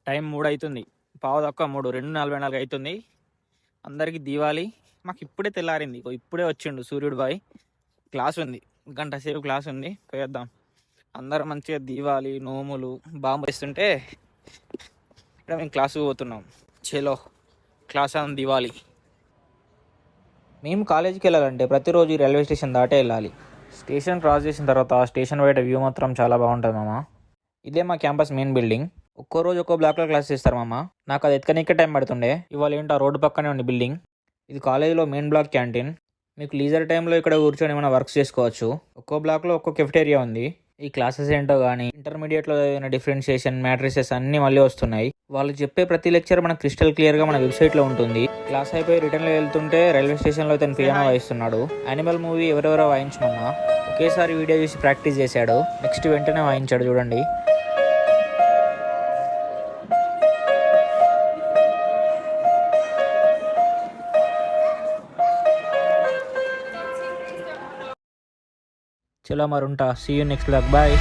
Time 3 అవుతుంది. పావు తక్కువ 3, 2:44 అవుతుంది. అందరికీ దీవాలి. మాకు ఇప్పుడే తెల్లారింది. ఇప్పుడే వచ్చిండు సూర్యుడు బాయ్. క్లాస్ ఉంది, గంట సేపు క్లాస్ ఉంది, పోయేద్దాం. అందరం మంచిగా దీవాలి, నోములు బాంబు వేస్తుంటే ఇక్కడ మేము క్లాసుకు పోతున్నాం. చలో క్లాస్ ఆన్ దివాలి. మేము కాలేజీకి వెళ్ళాలంటే ప్రతిరోజు రైల్వే స్టేషన్ దాటే వెళ్ళాలి. స్టేషన్ క్రాస్ చేసిన తర్వాత స్టేషన్ బయట వ్యూ మాత్రం చాలా బాగుంటుంది మామ. ఇదే మా క్యాంపస్ మెయిన్ బిల్డింగ్. ఒక్కో రోజు ఒక్కో బ్లాక్లో క్లాస్ చేస్తారు మామ. నాకు అది ఎత్తుకనికే టైం పడుతుండే. ఇవాళ ఏంటో రోడ్డు పక్కనే ఉంది బిల్డింగ్. ఇది కాలేజీలో మెయిన్ బ్లాక్ క్యాంటీన్. మీకు లీజర్ టైంలో ఇక్కడ కూర్చొని ఏమైనా వర్క్స్ చేసుకోవచ్చు. ఒక్కో బ్లాక్లో ఒక్కో కెఫెటేరియా ఉంది. ఈ క్లాసెస్ ఏంటో కానీ ఇంటర్మీడియట్లో చదివిన డిఫరెన్షియేషన్, మ్యాట్రిసెస్ అన్నీ మళ్ళీ వస్తున్నాయి. వాళ్ళు చెప్పే ప్రతి లెక్చర్ మనకు క్రిస్టల్ క్లియర్గా మన వెబ్సైట్లో ఉంటుంది. క్లాస్ అయిపోయి రిటర్న్లో వెళ్తుంటే రైల్వే స్టేషన్లో ఇతను పియానో వాయిస్తున్నాడు. యానిమల్ మూవీ ఎవరెవరో వాయించమన్నా ఒకేసారి వీడియో చూసి ప్రాక్టీస్ చేశాడు. నెక్స్ట్ వెంటనే వాయించాడు చూడండి. చలో మరి ఉంటా. See you next blog. Bye.